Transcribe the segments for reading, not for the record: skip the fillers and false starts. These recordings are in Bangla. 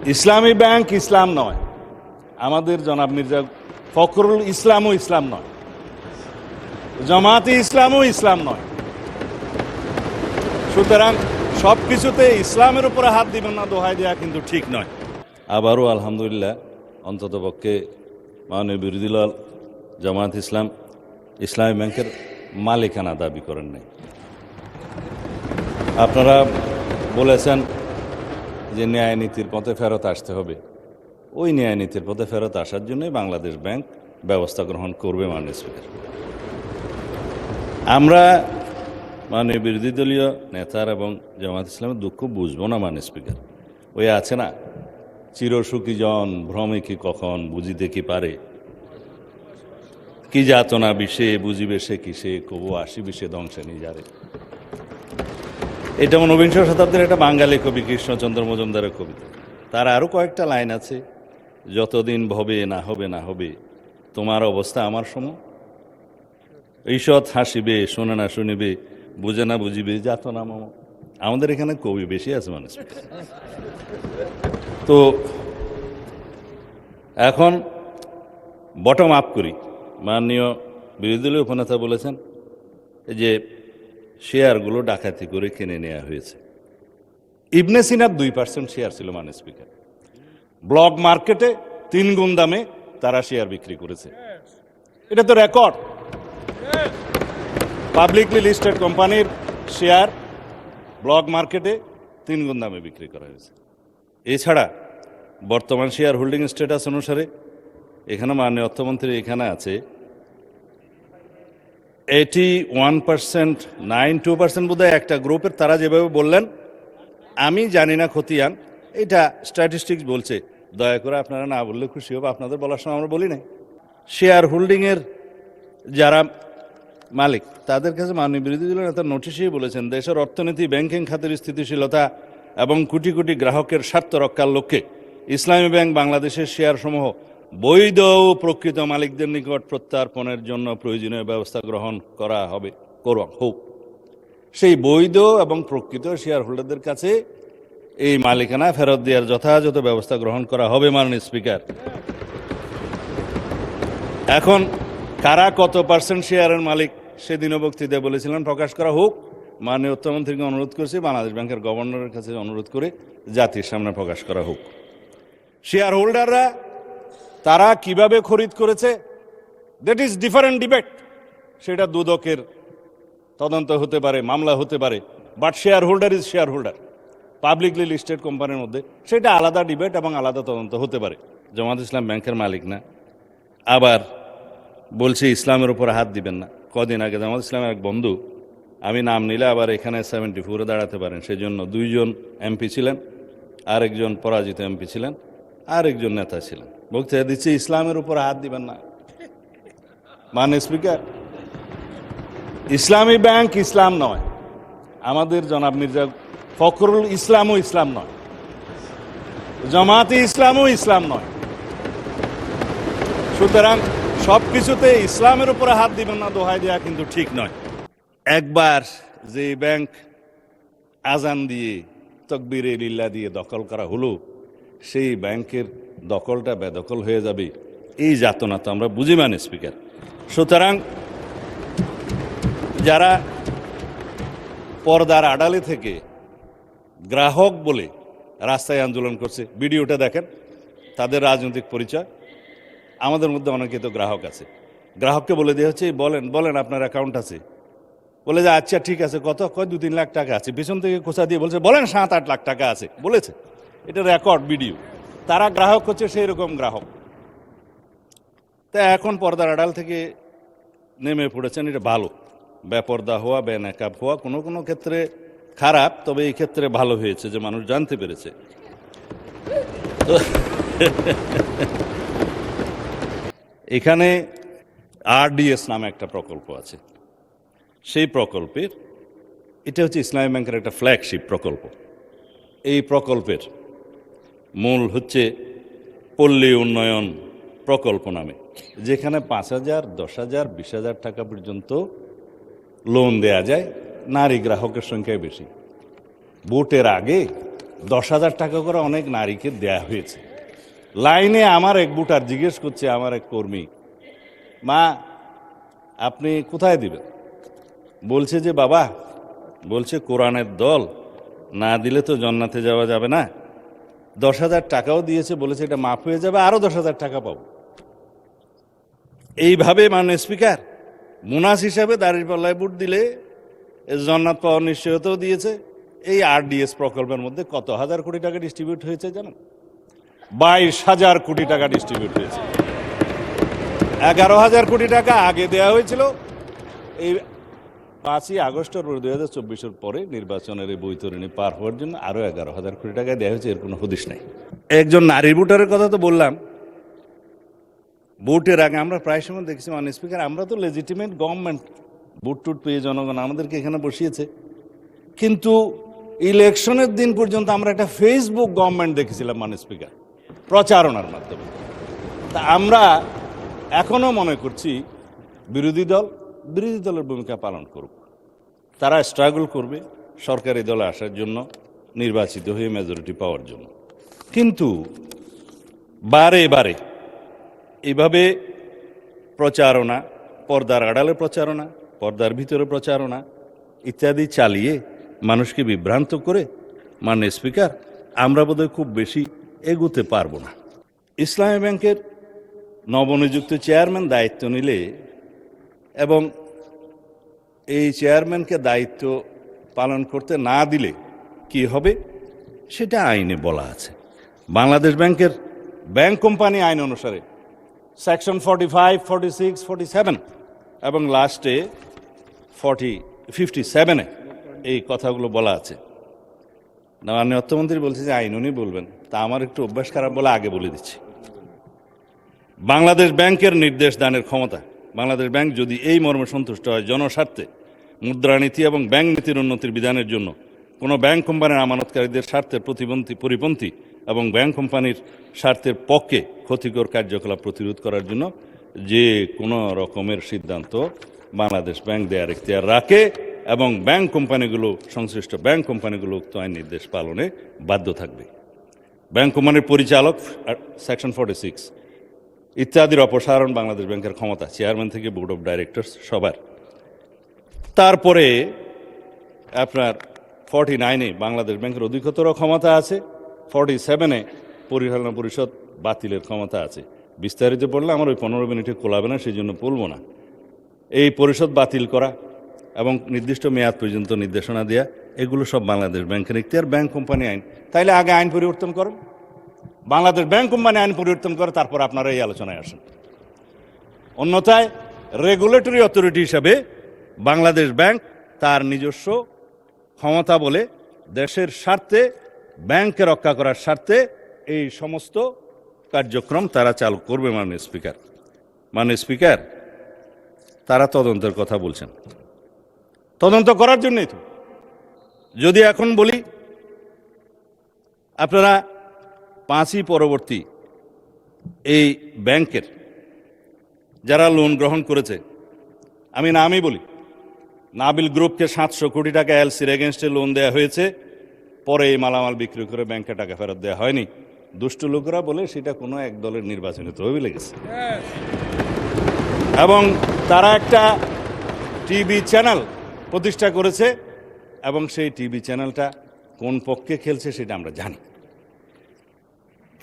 ইসলামী ব্যাংক ইসলাম নয়, আমাদের জনাব মির্জা ফখরুল ইসলামও ইসলাম নয়, জামাতে ইসলামও ইসলাম নয়। সুতরাং সবকিছুতে ইসলামের উপরে হাত দিবেন না দোহাই দেওয়া কিন্তু ঠিক নয়। আবারও আলহামদুলিল্লাহ অন্ততপক্ষে মাননীয় বিরোধী দল জামাত ইসলাম ইসলামী ব্যাংকের মালিকানা দাবি করেন নাই। আপনারা বলেছেন যে ন্যায় নীতির পথে ফেরত আসতে হবে, ওই ন্যায় নীতির পথে ফেরত আসার জন্যই বাংলাদেশ ব্যাংক ব্যবস্থা গ্রহণ করবে মাননীয় স্পিকার। আমরা মাননীয় বিরোধী দলীয় নেতার এবং জামাত ইসলামের দুঃখ বুঝবো না মাননীয় স্পিকার। ওই আছে না, চিরসুখী জন ভ্রমে কি কখন বুঝিতে কি পারে, কি যাতনা বিষে বুঝিবে সে কিসে, কবু আসি বিষে ধ্বংসে নিয়ে যারে। এটা ঊনবিংশ শতাব্দীর একটা বাঙালি কবি কৃষ্ণচন্দ্র মজুমদারের কবিতা। তার আরও কয়েকটা লাইন আছে, যতদিন ভবে না হবে না হবে তোমার অবস্থা আমার সম, ঈষৎ হাসিবে শোনে না শুনিবে বুঝে না বুঝিবে যাতনা মম। আমাদের এখানে কবি বেশি আছে মানুষ। তো এখন বটম আপ করি। মাননীয় বিরোধী দলীয় উপনেতা বলেছেন যে শেয়ারগুলো ডাকাতি করে কিনে নেওয়া হয়েছে। ইবনে সিনার 2% শেয়ার ছিল মাননীয় স্পিকার। ব্লক মার্কেটে 3 গুণ দামে তারা শেয়ার বিক্রি করেছে। এটা তো রেকর্ড। পাবলিকলি লিস্টেড কোম্পানির শেয়ার ব্লক মার্কেটে 3 গুণ দামে বিক্রি করা হয়েছে। এছাড়া বর্তমান শেয়ার হোল্ডিং স্ট্যাটাস অনুসারে এখানে মাননীয় অর্থমন্ত্রী এখানে আছে 81%, 92% বোধহয় একটা গ্রুপের। তারা যেভাবে বললেন আমি জানি না খতিয়ান, এটা স্ট্যাটিস্টিক্স বলছে, দয়া করে আপনারা না বললে খুশি হবে। আপনাদের বলার সময় আমরা বলি নাই। শেয়ার হোল্ডিংয়ের যারা মালিক তাদের কাছে মাননীয় বিরোধী দলীয় নেতা নোটিশেই বলেছেন দেশের অর্থনীতি ব্যাংকিং খাতের স্থিতিশীলতা এবং কোটি কোটি গ্রাহকের স্বার্থ রক্ষার লক্ষ্যে ইসলামী ব্যাংক বাংলাদেশের শেয়ারসমূহ বৈধ ও প্রকৃত মালিকদের নিকট প্রত্যার্পণের জন্য প্রয়োজনীয় ব্যবস্থা গ্রহণ করা হবে হোক। সেই বৈধ এবং প্রকৃত শেয়ার হোল্ডারদের কাছে এই মালিকানা ফেরত দেওয়ার যথাযথ ব্যবস্থা গ্রহণ করা হবে মাননীয় স্পিকার। এখন কারা কত % শেয়ারের মালিক সেদিনও বক্তৃতায় বলেছিলেন প্রকাশ করা হোক। মাননীয় অর্থমন্ত্রীকে অনুরোধ করেছি, বাংলাদেশ ব্যাংকের গভর্নরের কাছে অনুরোধ করে জাতির সামনে প্রকাশ করা হোক। শেয়ার হোল্ডাররা তারা কিভাবে খরিদ করেছে দ্যাট ইজ ডিফারেন্ট ডিবেট। সেটা দুদকের তদন্ত হতে পারে, মামলা হতে পারে, but share holder is share holder. Publicly listed কোম্পানির মধ্যে সেটা আলাদা ডিবেট এবং আলাদা তদন্ত হতে পারে। জামাত ইসলাম ব্যাংকের মালিক না। আবার বলছে ইসলামের উপর হাত দিবেন না। কদিন আগে জামাত ইসলামের এক বন্ধু, আমি নাম নিলে আবার এখানে 74 দাঁড়াতে পারেন, সেই জন্য 2 জন এমপি ছিলেন, আরেকজন পরাজিত এমপি ছিলেন, আরেকজন নেতা ছিলেন, বক্তৃতা দিচ্ছে ইসলামের উপর হাত দিবেন না। মাননীয় স্পিকার, ইসলামী ব্যাংক ইসলাম নয়, আমাদের জনাব মির্জা ফখরুল ইসলামও ইসলাম নয়, জামাতে ইসলামও ইসলাম নয়। সুতরাং সবকিছুতে ইসলামের উপরে হাত দিবেন না দোহাই দেওয়া কিন্তু ঠিক নয়। একবার যে ব্যাংক আজান দিয়ে তকবীরে লিল্লাহ দিয়ে দখল করা হলো, সেই ব্যাংকের দখলটা বেদখল হয়ে যাবে, এই যাতনা তো আমরা বুঝি মাননীয় স্পিকার। সুতরাং যারা পর্দার আড়ালে থেকে গ্রাহক বলে রাস্তায় আন্দোলন করছে, ভিডিওটা দেখেন, তাদের রাজনৈতিক পরিচয়। আমাদের মধ্যে অনেকে তো গ্রাহক আছে, গ্রাহককে বলে দেওয়া হচ্ছে বলেন বলেন আপনার অ্যাকাউন্ট আছে, বলে যে আচ্ছা ঠিক আছে, কত কয় 2-3 লাখ টাকা আছে, পিছন থেকে খোঁচা দিয়ে বলছে বলেন 7-8 লাখ টাকা আছে বলেছে। এটা রেকর্ড ভিডিও। তারা গ্রাহক হচ্ছে সেই রকম গ্রাহক। তা এখন পর্দার আড়াল থেকে নেমে পড়েছেন, এটা ভালো। বেপর্দা হওয়া, বেনাকাব হওয়া কোনো কোনো ক্ষেত্রে খারাপ, তবে এই ক্ষেত্রে ভালো হয়েছে যে মানুষ জানতে পেরেছে। এখানে RDS নামে একটা প্রকল্প আছে। সেই প্রকল্পের এটা হচ্ছে ইসলামী ব্যাংকের একটা ফ্ল্যাগশিপ প্রকল্প। এই প্রকল্পের মূল হচ্ছে পল্লী উন্নয়ন প্রকল্প নামে, যেখানে 5,000, 10,000, 20,000 টাকা পর্যন্ত লোন দেয়া যায়। নারী গ্রাহকের সংখ্যায় বেশি। ভোটের আগে 10,000 টাকা করে অনেক নারীকে দেয়া হয়েছে। লাইনে আমার এক বুটার জিজ্ঞেস করছে, আমার এক কর্মী, মা আপনি কোথায় দিবেন? বলছে যে বাবা, বলছে কোরআনের দল না দিলে তো জান্নাতে যাওয়া যাবে না, 10,000 টাকাও দিয়েছে, বলেছে এটা মাফ হয়ে যাবে, আরো 10,000 টাকা পাবো। এইভাবে মাননীয় স্পিকার বোনাস হিসাবে দাঁড়িপাল্লায় ভোট দিলে জান্নাত পাওয়ার নিশ্চয়তাও দিয়েছে। এই RDS প্রকল্পের মধ্যে কত হাজার কোটি টাকা ডিস্ট্রিবিউট হয়েছে জানেন? 22,000 কোটি টাকা ডিস্ট্রিবিউট হয়েছে। 11,000 কোটি টাকা আগে দেওয়া হয়েছিল। এই 5ই আগস্ট 2024 পরে নির্বাচনের এই বৈতরণী পার হওয়ার জন্য আরো 11,000 কোটি টাকা দেওয়া হয়েছে, এর কোনো হদিশ নাই। একজন নারী ভোটারের কথা তো বললাম। ভোটের আগে আমরা প্রায় সময় দেখছি মাননীয় স্পিকার, আমরা তো লেজিটিমেট গভর্নমেন্ট, ভোট টুট পেয়ে জনগণ আমাদেরকে এখানে বসিয়েছে, কিন্তু ইলেকশনের দিন পর্যন্ত আমরা একটা ফেসবুক গভর্নমেন্ট দেখেছিলাম মাননীয় স্পিকার, প্রচারণার মাধ্যমে। তা আমরা এখনো মনে করছি বিরোধী দলের ভূমিকা পালন করুক, তারা স্ট্রাগল করবে সরকারি দলে আসার জন্য, নির্বাচিত হয়ে মেজরিটি পাওয়ার জন্য। কিন্তু বারে বারে এভাবে প্রচারণা, পর্দার আড়ালে প্রচারণা, পর্দার ভিতরে প্রচারণা ইত্যাদি চালিয়ে মানুষকে বিভ্রান্ত করে মাননীয় স্পিকার আমরা বোধহয় খুব বেশি এগোতে পারবো না। ইসলামী ব্যাংকের নবনিযুক্ত চেয়ারম্যান দায়িত্ব নিলে এবং এই চেয়ারম্যানকে দায়িত্ব পালন করতে না দিলে কি হবে সেটা আইনে বলা আছে। বাংলাদেশ ব্যাংকের ব্যাংক কোম্পানি আইন অনুসারে সেকশন 45, 46, 47 এবং লাস্টে 57-এ এই কথাগুলো বলা আছে। মাননীয় অর্থমন্ত্রী বলছে যে আইন উনি বলবেন, তা আমার একটু অভ্যাস খারাপ বলে আগে বলে দিচ্ছি। বাংলাদেশ ব্যাংকের নির্দেশ দানের ক্ষমতা, বাংলাদেশ ব্যাংক যদি এই মর্মে সন্তুষ্ট হয় জনস্বার্থে মুদ্রানীতি এবং ব্যাংক নীতির উন্নতির বিধানের জন্য কোনো ব্যাংক কোম্পানির আমানতকারীদের স্বার্থের পরিপন্থী এবং ব্যাংক কোম্পানির স্বার্থের পক্ষে ক্ষতিকর কার্যকলাপ প্রতিরোধ করার জন্য যে কোনো রকমের সিদ্ধান্ত বাংলাদেশ ব্যাংক দেওয়ার এখতিয়ার রাখে এবং ব্যাংক কোম্পানিগুলো, সংশ্লিষ্ট ব্যাংক কোম্পানিগুলো উক্ত আইন নির্দেশ পালনে বাধ্য থাকবে। ব্যাংক কোম্পানির পরিচালক সেকশন 46 ইত্যাদির অপসারণ বাংলাদেশ ব্যাংকের ক্ষমতা, চেয়ারম্যান থেকে বোর্ড অফ ডাইরেক্টরস সবার। তারপরে আপনার 49-এ বাংলাদেশ ব্যাংকের অধিকতর ক্ষমতা আছে, 47-এ পরিচালনা পরিষদ বাতিলের ক্ষমতা আছে। বিস্তারিত পড়লে আমার ওই 15 মিনিটে কোলাবে না, সেই জন্য বলবো না। এই পরিষদ বাতিল করা এবং নির্দিষ্ট মেয়াদ পর্যন্ত নির্দেশনা দেয়া, এগুলো সব বাংলাদেশ ব্যাংকের এখতিয়ার, ব্যাংক কোম্পানি আইন। তাইলে আগে আইন পরিবর্তন করেন, বাংলাদেশ ব্যাংক কোম্পানি আইন পরিবর্তন করে তারপর আপনারা এই আলোচনায় আসেন। অন্যথায় রেগুলেটরি অথরিটি হিসাবে বাংলাদেশ ব্যাংক তার নিজস্ব ক্ষমতা বলে দেশের স্বার্থে, ব্যাংকে রক্ষা করার স্বার্থে এই সমস্ত কার্যক্রম তারা চালু করবে। মাননীয় স্পিকার তারা তদন্তের কথা বলছেন, তদন্ত করার জন্যই তো। যদি এখন বলি আপনারা 5ই পরবর্তী এই ব্যাংকের যারা লোন গ্রহণ করেছে, আমি নামই বলি, নাবিল গ্রুপকে 700 কোটি টাকা এলসির এগেনস্টে লোন দেওয়া হয়েছে, পরে এই মালামাল বিক্রি করে ব্যাংকে টাকা ফেরত দেওয়া হয়নি। দুষ্ট লোকরা বলে সেটা কোনো এক দলের নির্বাচনী তহবিলে গেছে। এবং তারা একটা টিভি চ্যানেল প্রতিষ্ঠা করেছে এবং সেই টিভি চ্যানেলটা কোন পক্ষে খেলছে সেটা আমরা জানি।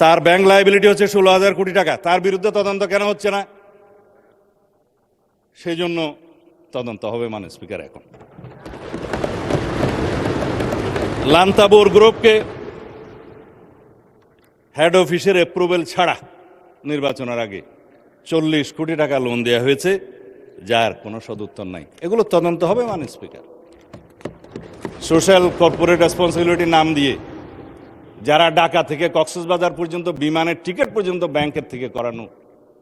তার ব্যাংক লায়াবিলিটি হচ্ছে 16,000 কোটি টাকা। তার বিরুদ্ধে তদন্ত কেন হচ্ছে না? সেই জন্য তদন্ত হবে মাননীয় স্পিকার। এখন লান্তাবোর গ্রুপকে হেড অফিসের অ্যাপ্রুভেল ছাড়া নির্বাচনের আগে 40 কোটি টাকা লোন দেওয়া হয়েছে, যার কোনো সদুত্তর নাই। এগুলো তদন্ত হবে মাননীয় স্পিকার। সোশ্যাল কর্পোরেট রেসপন্সিবিলিটির নাম দিয়ে যারা ঢাকা থেকে কক্সবাজার পর্যন্ত বিমানের টিকিট পর্যন্ত ব্যাংকের থেকে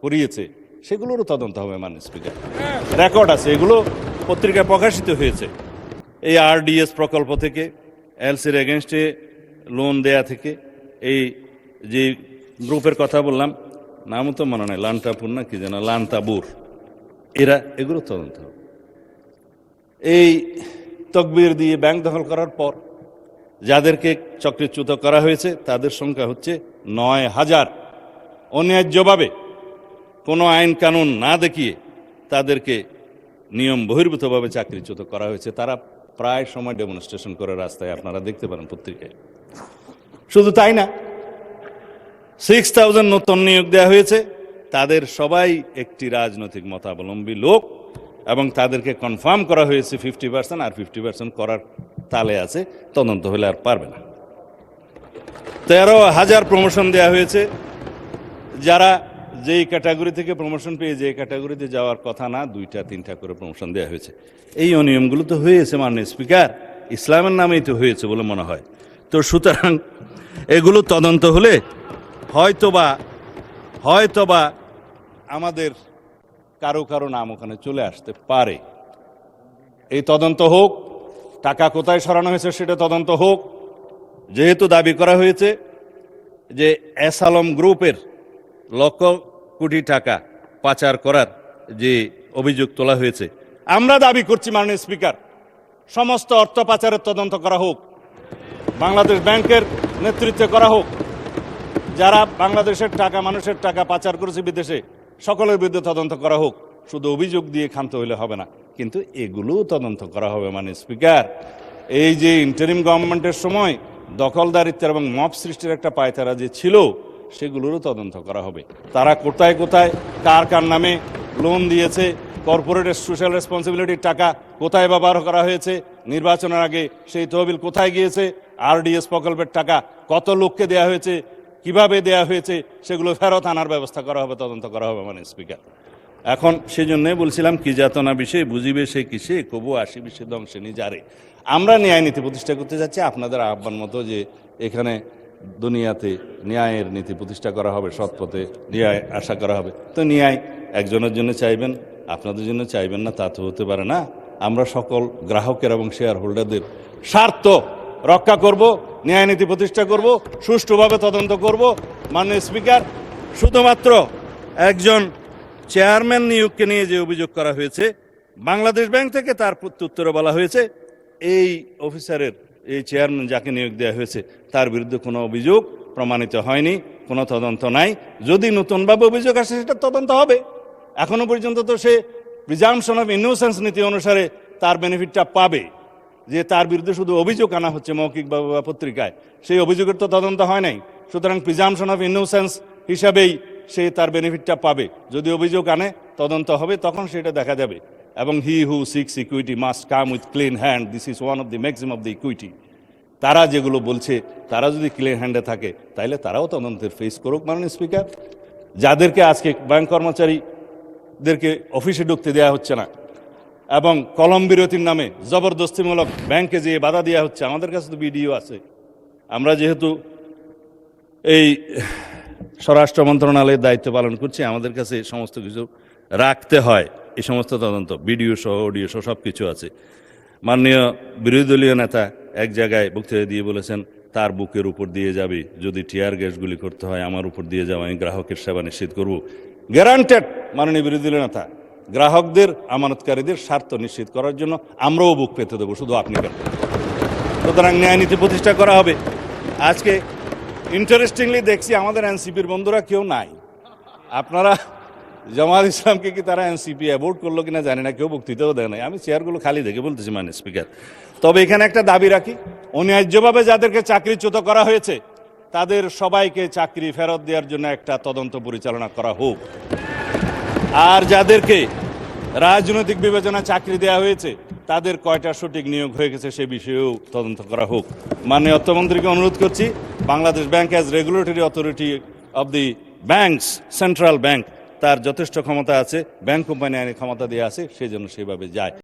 করিয়েছে, সেগুলোরও তদন্ত হবে মাননীয় স্পিকার। রেকর্ড আছে, এগুলো পত্রিকায় প্রকাশিত হয়েছে। এই RDS প্রকল্প থেকে, এলসির এগেনস্টে লোন দেয়া থেকে, এই যে গ্রুপের কথা বললাম, নামও তো মনে নাই, লান্তাপুর না কি যেন, লান্তাবুর, এগুলো তদন্ত হবে। এই তকবির দিয়ে ব্যাংক দখল করার পর যাদেরকে চক্রচ্যুত করা হয়েছে তাদের সংখ্যা হচ্ছে 9,000। অন্যায্যভাবে কোনো আইন কানুন না দেখিয়ে তাদেরকে নিয়ম বহির্ভূতভাবে চাকরিচ্যুত করা হয়েছে। তারা প্রায় সময় ডেমনস্ট্রেশন করে রাস্তায়, আপনারা দেখতে পারেন পত্রিকায়। শুধু তাই না, 6,000 নতুন নিয়োগ দেওয়া হয়েছে, তাদের সবাই একটি রাজনৈতিক মতাবলম্বী লোক, এবং তাদেরকে কনফার্ম করা হয়েছে 50%, আর 50% করার তালে আছে, তদন্ত হলে আর পারবে না। 13,000 প্রমোশন দেওয়া হয়েছে, যারা যেই ক্যাটাগরি থেকে প্রমোশন পেয়ে যে ক্যাটাগরিতে যাওয়ার কথা না, 2-3টা করে প্রমোশন দেওয়া হয়েছে। এই অনিয়মগুলো তো হয়েছে মাননীয় স্পিকার, ইসলামের নামেই তো হয়েছে বলে মনে হয়। তো সুতরাং এগুলো তদন্ত হলে হয়তোবা আমাদের কারো নাম ওখানে চলে আসতে পারে। এই তদন্ত হোক, টাকা কোথায় সরানো হয়েছে সেটা তদন্ত হোক। যেহেতু দাবি করা হয়েছে যে এস আলম গ্রুপের লক্ষ কোটি টাকা পাচার করার যে অভিযোগ তোলা হয়েছে, আমরা দাবি করছি মাননীয় স্পিকার, সমস্ত অর্থ পাচারের তদন্ত করা হোক, বাংলাদেশ ব্যাংকের নেতৃত্বে করা হোক। যারা বাংলাদেশের টাকা, মানুষের টাকা পাচার করেছে বিদেশে, সকলের বিরুদ্ধে তদন্ত করা হোক। শুধু অভিযোগ দিয়ে ক্ষান্ত হইলে হবে না, কিন্তু এগুলোও তদন্ত করা হবে মাননীয় স্পিকার। এই যে ইন্টারিম গভর্নমেন্টের সময় দখলদারিত্বের এবং মব সৃষ্টির একটা পায়তারা যে ছিল, সেগুলোরও তদন্ত করা হবে। তারা কোথায় কার নামে লোন দিয়েছে, কর্পোরেট সোশ্যাল রেসপন্সিবিলিটির টাকা কোথায় ব্যবহার করা হয়েছে, নির্বাচনের আগে সেই তহবিল কোথায় গিয়েছে, আরডিএস প্রকল্পের টাকা কত লোককে দেয়া হয়েছে, কিভাবে দেয়া হয়েছে, সেগুলো ফেরত আনার ব্যবস্থা করা হবে, তদন্ত করা হবে মাননীয় স্পিকার। এখন সেজন্য বলছিলাম, কি যাতনা বিষয়ে বুঝিবে সে কিসে, কবু আসিবে সে ধ্বংসে নিজারে। আমরা ন্যায় নীতি প্রতিষ্ঠা করতে যাচ্ছি, আপনাদের আহ্বান মতো যে এখানে দুনিয়াতে ন্যায়ের নীতি প্রতিষ্ঠা করা হবে, সৎ পথে ন্যায় আশা করা হবে। তো ন্যায় একজনের জন্য চাইবেন, আপনাদের জন্য চাইবেন না, তা তো হতে পারে না। আমরা সকল গ্রাহকের এবং শেয়ার হোল্ডারদের স্বার্থ রক্ষা করব, ন্যায় নীতি প্রতিষ্ঠা করব, সুষ্ঠুভাবে তদন্ত করব। মাননীয় স্পিকার, শুধুমাত্র একজন চেয়ারম্যান নিয়োগকে নিয়ে যে অভিযোগ করা হয়েছে, বাংলাদেশ ব্যাংক থেকে তার প্রত্যুত্তরে বলা হয়েছে এই অফিসারের, এই চেয়ারম্যান যাকে নিয়োগ দেওয়া হয়েছে, তার বিরুদ্ধে কোনো অভিযোগ প্রমাণিত হয়নি, কোনো তদন্ত নাই। যদি নতুনভাবে অভিযোগ আসে সেটা তদন্ত হবে। এখনো পর্যন্ত তো সে প্রিজাম্পশন অফ ইনোসেন্স নীতি অনুসারে তার বেনিফিটটা পাবে, যে তার বিরুদ্ধে শুধু অভিযোগ আনা হচ্ছে মৌখিকভাবে বা পত্রিকায়, সেই অভিযোগের তো তদন্ত হয় নাই। সুতরাং প্রিজাম্পশন অফ ইনোসেন্স হিসাবেই সে তার বেনিফিটটা পাবে। যদি অভিযোগ আনে, তদন্ত হবে, তখন সেটা দেখা যাবে। এবং he who seeks equity must come with clean hand, this is one of the maximum of the equity. তারা যেগুলো বলছে, তারা যদি ক্লিন হ্যান্ডে থাকে, তাইলে তারাও তদন্তের ফেস করুক মাননীয় স্পিকার। যাদেরকে আজকে ব্যাংক কর্মচারীদেরকে অফিসে ঢুকতে দেওয়া হচ্ছে না, এবং কলম বিরতির নামে জবরদস্তিমূলক ব্যাংকে যেয়ে বাধা দেওয়া হচ্ছে, আমাদের কাছে তো ভিডিও আছে। আমরা যেহেতু এই স্বরাষ্ট্র মন্ত্রণালয়ের দায়িত্ব পালন করছি, আমাদের কাছে সমস্ত কিছু রাখতে হয়। এই সমস্ত তদন্ত ভিডিও সহ, অডিও সহ সব কিছু আছে। মাননীয় বিরোধী দলীয় নেতা এক জায়গায় বক্তৃতা দিয়ে বলেছেন, তার বুকের উপর দিয়ে যাবে, যদি টিয়ার গ্যাসগুলি করতে হয় আমার উপর দিয়ে যাওয়া, আমি গ্রাহকের সেবা নিশ্চিত করব। গ্যারান্টেড মাননীয় বিরোধী দলীয় নেতা, গ্রাহকদের, আমানতকারীদের স্বার্থ নিশ্চিত করার জন্য আমরাও বুক পেতে দেবো, শুধু আপনি কেন। সুতরাং ন্যায় নীতি প্রতিষ্ঠা করা হবে। আজকে ইন্টারেস্টিংলি দেখছি আমাদের এনসিপির বন্ধুরা কেউ নাই। আপনারা জামাত ইসলামকে কি তারা এনসিপি অ্যাভোর্ড করলো কিনা জানি না, কেউ বক্তৃতাও দেয় নাই। আমি চেয়ারগুলো খালি দেখে বলতেছি মাননীয় স্পিকার। তবে এখানে একটা দাবি রাখি, অন্যায্যভাবে যাদেরকে চাকরিচ্যুত করা হয়েছে, তাদের সবাইকে চাকরি ফেরত দেওয়ার জন্য একটা তদন্ত পরিচালনা করা হোক। আর যাদেরকে রাজনৈতিক বিবেচনা চাকরি দেওয়া হয়েছে, তাদের কয়টা সঠিক নিয়োগ হয়ে গেছে সে বিষয়েও তদন্ত করা হোক। মাননীয় অর্থমন্ত্রীকে অনুরোধ করছি, Bangladesh bank as regulatory authority of the banks, central bank, তার যথেষ্ট ক্ষমতা আছে, ব্যাংক কোম্পানি আইনের ক্ষমতা দেওয়া আছে, সেই জন্য সেভাবে যায়।